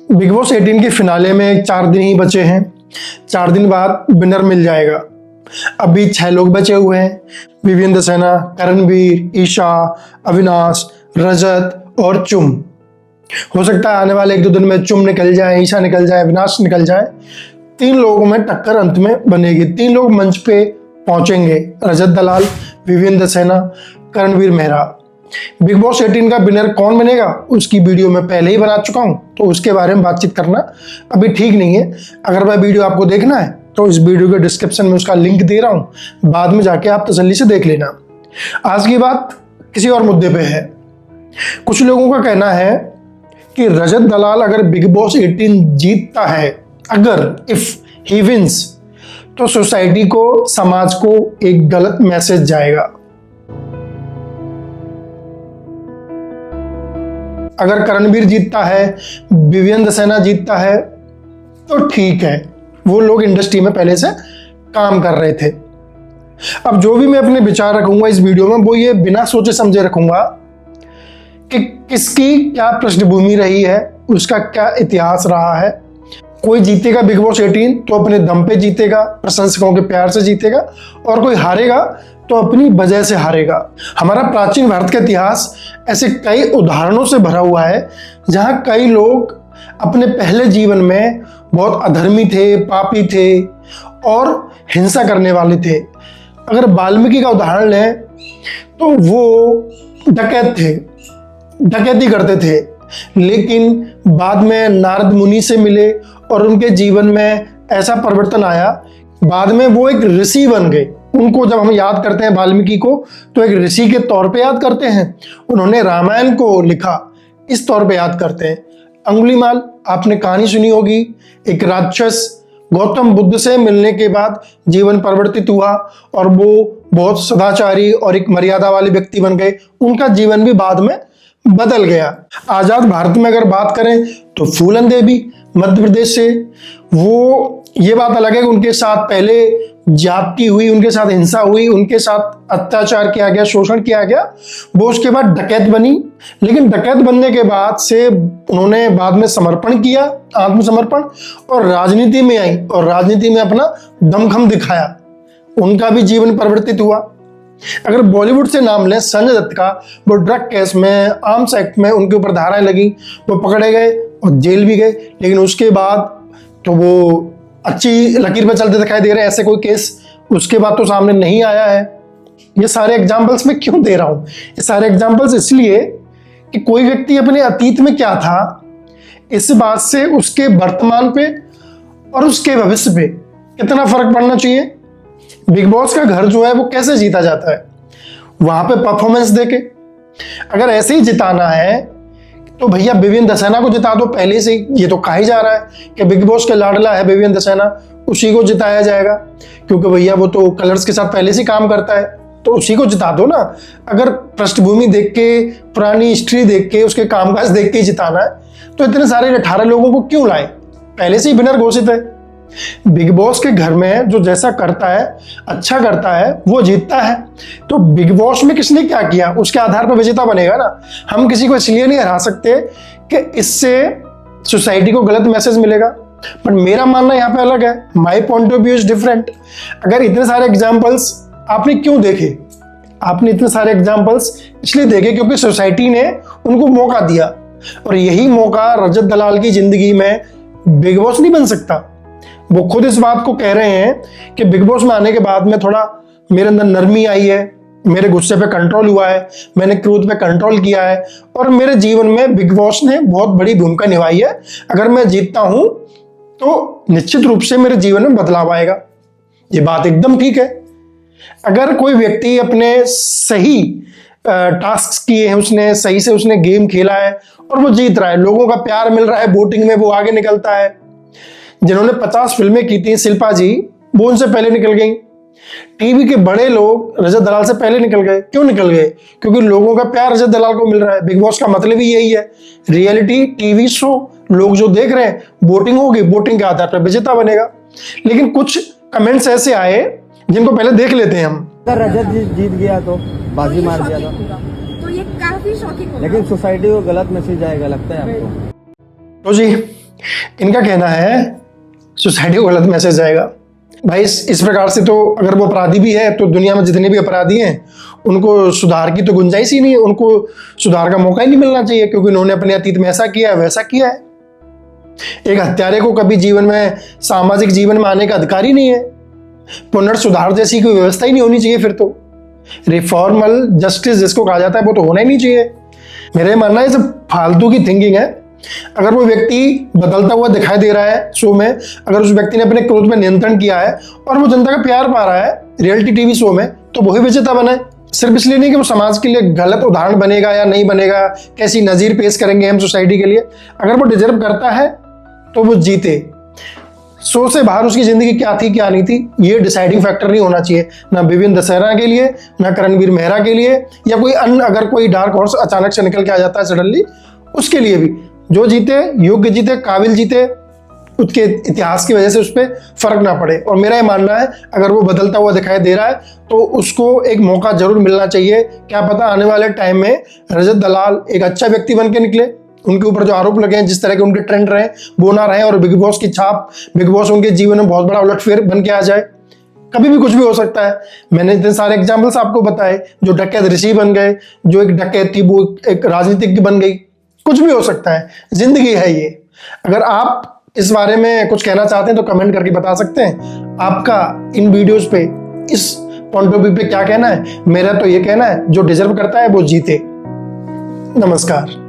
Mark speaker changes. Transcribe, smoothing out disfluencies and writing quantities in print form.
Speaker 1: Big Boss 18 के finale में 4 दिन ही बचे हैं। 4 दिन बाद विनर मिल जाएगा। अभी 6 लोग बचे हुए हैं। विवियन दसेना, करणवीर, ईशा, अविनाश, रजत और चुम। हो सकता है आने वाले 1-2 दिन में चुम निकल जाए, ईशा निकल जाए, अविनाश निकल जाए। 3 लोगों में टक्कर अंत में बनेगी। 3 लोग मंच पे पहुंचेंगे, Rajat Dalal, Vivian Dsena, Karanveer Mehra. Bigg Boss 18 का विनर कौन बनेगा उसकी वीडियो मैं पहले ही बना चुका हूं, तो उसके बारे में बातचीत करना अभी ठीक नहीं है। अगर वह वीडियो आपको देखना है तो इस वीडियो के डिस्क्रिप्शन में उसका लिंक दे रहा हूं, बाद में जाके आप तसल्ली से देख लेना। आज की बात किसी और मुद्दे पे है। कुछ लोगों का कहना है कि रजत दलाल अगर बिग बॉस 18 जीतता है, अगर इफ ही विंस, तो सोसाइटी को, समाज को एक गलत मैसेज जाएगा। अगर करणवीर जीतता है, विवियन दसेना जीतता है, तो ठीक है, वो लोग इंडस्ट्री में पहले से काम कर रहे थे। अब जो भी मैं अपने विचार रखूंगा इस वीडियो में, वो ये बिना सोचे समझे रखूंगा कि किसकी क्या पृष्ठभूमि रही है, उसका क्या इतिहास रहा है। कोई जीतेगा बिग बॉस 18 तो अपने दम पे जीतेगा, प्रशंसकों के प्यार से जीतेगा, और कोई हारेगा तो अपनी वजह से हारेगा। हमारा प्राचीन भारत का इतिहास ऐसे कई उदाहरणों से भरा हुआ है जहां कई लोग अपने पहले जीवन में बहुत अधर्मी थे, पापी थे और हिंसा करने वाले थे। अगर वाल्मीकि का उदाहरण लें तो वो डकैत थे, डकैती करते थे, लेकिन बाद में नारद मुनि से मिले और उनके जीवन में ऐसा परिवर्तन आया, बाद में वो एक ऋषि बन गए। उनको जब हम याद करते हैं वाल्मीकि को, तो एक ऋषि के तौर पे याद करते हैं। उन्होंने रामायण को लिखा, इस तौर पे याद करते हैं। अंगुलीमाल, आपने कहानी सुनी होगी, एक राक्षस गौतम बुद्ध से मिलने के बाद जीवन परिवर्तित हुआ और वो बहुत सदाचारी और एक मर्यादा वाले व्यक्ति बन गए। उनका जीवन भी बाद में बदल गया। आजाद भारत में अगर बात करें तो फूलन देवी मध्य प्रदेश से, वो ये बात अलग है कि उनके साथ पहले जाति हुई, उनके साथ हिंसा हुई, उनके साथ अत्याचार किया गया, शोषण किया गया। वो उसके बाद डकैत बनी, लेकिन डकैत बनने के बाद से उन्होंने बाद में समर्पण किया, आत्मसमर्पण, और राजनीति में आई और राजनीति में अपना दमखम दिखाया। उनका भी जीवन परिवर्तित हुआ। अगर बॉलीवुड से नाम लें, संजय दत्त का, वो ड्रग केस में, आर्म्स एक्ट में उनके ऊपर धाराएं लगी, वो पकड़े गए और जेल भी गए, लेकिन उसके बाद तो वो अच्छी लकीर पे चलते दिखाई दे रहे हैं। ऐसे कोई केस उसके बाद तो सामने नहीं आया है। ये सारे एग्जाम्पल्स मैं क्यों दे रहा हूं? ये सारे एग्जाम्पल्स इसलिए कि कोई व्यक्ति अपने अतीत में क्या था, इस बात से उसके वर्तमान पे और उसके भविष्य पे कितना फर्क पड़ना चाहिए। बिग बॉस का घर जो है वो कैसे जीता जाता है, वहां पे परफॉर्मेंस देके। अगर ऐसे ही जिताना है तो भैया विवियन दसेना को जिता दो पहले से ही। ये तो कहा ही जा रहा है कि बिग बॉस का लाडला है विवियन दसेना, उसी को जिताया जाएगा, क्योंकि भैया वो तो कलर्स के साथ पहले से काम करता है, तो उसी को जिता दो ना। अगर पृष्ठभूमि देख के, पुरानी हिस्ट्री देख के, उसके कामकाज देख के जिताना है तो इतने सारे 18 लोगों को क्यों लाए? पहले से ही विनर घोषित है। बिग बॉस के घर में जो जैसा करता है, अच्छा करता है, वो जीतता है। तो बिग बॉस में किसने क्या किया उसके आधार पर विजेता बनेगा ना। हम किसी को इसलिए नहीं हरा सकते कि इससे सोसाइटी को गलत मैसेज मिलेगा। पर मेरा मानना यहाँ पे अलग है। My point of view is different. अगर इतने सारे एग्जाम्पल्स आपने क्यों देखे? आपने इतने सारे एग्जाम्पल्स इसलिए देखे क्योंकि सोसाइटी ने उनको मौका दिया, और यही मौका रजत दलाल की जिंदगी में बिग बॉस नहीं बन सकता। वो खुद इस बात को कह रहे हैं कि बिग बॉस में आने के बाद में थोड़ा मेरे अंदर नरमी आई है, मेरे गुस्से पे कंट्रोल हुआ है, मैंने क्रोध पे कंट्रोल किया है, और मेरे जीवन में बिग बॉस ने बहुत बड़ी भूमिका निभाई है। अगर मैं जीतता हूं तो निश्चित रूप से मेरे जीवन में बदलाव आएगा। ये बात एकदम ठीक है। अगर कोई व्यक्ति अपने सही टास्क किए हैं, उसने सही से उसने गेम खेला है और वो जीत रहा है, लोगों का प्यार मिल रहा है, वोटिंग में वो आगे निकलता है। जिन्होंने 50 फिल्में की थी, शिल्पा जी, वो उनसे पहले निकल गई। टीवी के बड़े लोग रजत दलाल से पहले निकल गए। क्यों निकल गए? क्योंकि लोगों का प्यार रजत दलाल को मिल रहा है। बिग बॉस का मतलब ही यही है, रियलिटी टीवी शो। लोग जो देख रहे हैं, वोटिंग होगी, वोटिंग के आधार पर विजेता बनेगा। लेकिन कुछ कमेंट्स ऐसे आए जिनको पहले देख लेते हैं हम।
Speaker 2: अगर रजत जीत गया तो बाजी मार दिया
Speaker 3: तो ये काफी शॉकिंग होगा।
Speaker 2: लेकिन सोसाइटी को गलत मैसेज आएगा, लगता है आपको?
Speaker 1: तो जी, इनका कहना है सोसाइटी को गलत मैसेज जाएगा। भाई इस प्रकार से तो अगर वो अपराधी भी है तो दुनिया में जितने भी अपराधी हैं उनको सुधार की तो गुंजाइश ही नहीं है, उनको सुधार का मौका ही नहीं मिलना चाहिए, क्योंकि उन्होंने अपने अतीत में ऐसा किया है वैसा किया है। एक हत्यारे को कभी जीवन में सामाजिक जीवन में आने का अधिकार ही नहीं है। पुनर्सुधार जैसी कोई व्यवस्था ही नहीं होनी चाहिए। फिर तो रिफॉर्मल जस्टिस जिसको कहा जाता है वो तो होना ही नहीं चाहिए। मेरा ये मानना है सब फालतू की थिंकिंग है। अगर वो व्यक्ति बदलता हुआ दिखाई दे रहा है शो में, अगर उस व्यक्ति ने अपने क्रोध में नियंत्रण किया है और वो जनता का प्यार पा रहा है रियलिटी टीवी शो में, तो वही विजेता बने। सिर्फ इसलिए नहीं कि वो समाज के लिए गलत उदाहरण बनेगा या नहीं बनेगा, कैसी नजीर पेश करेंगे हम सोसाइटी के लिए। अगर वो डिजर्व करता है तो वो जीते। शो से बाहर उसकी जिंदगी क्या थी क्या नहीं थी ये डिसाइडिंग फैक्टर नहीं होना चाहिए, ना विवियन दशहरा के लिए, ना करणवीर मेहरा के लिए, या कोई अन्य अगर कोई डार्क हॉर्स अचानक से निकल के आ जाता है सडनली, उसके लिए भी। जो जीते योग्य जीते, काबिल जीते, उसके इतिहास की वजह से उस पर फर्क ना पड़े। और मेरा ये मानना है अगर वो बदलता हुआ दिखाई दे रहा है तो उसको एक मौका जरूर मिलना चाहिए। क्या पता आने वाले टाइम में रजत दलाल एक अच्छा व्यक्ति बन के निकले, उनके ऊपर जो आरोप लगे हैं, जिस तरह के उनके ट्रेंड रहे वो ना रहे, और बिग बॉस की छाप, बिग बॉस उनके जीवन में बहुत बड़ा उलटफेर बन के आ जाए। कभी भी कुछ भी हो सकता है। मैंने इतने सारे एग्जाम्पल्स आपको बताए, जो डकैत ऋषि बन गए, जो एक डकैत थी वो एक राजनीतिक बन गई, कुछ भी हो सकता है, जिंदगी है ये। अगर आप इस बारे में कुछ कहना चाहते हैं तो कमेंट करके बता सकते हैं। आपका इन वीडियोस पे इस पॉइंट ऑफ व्यू पे क्या कहना है? मेरा तो ये कहना है जो डिजर्व करता है वो जीते। नमस्कार।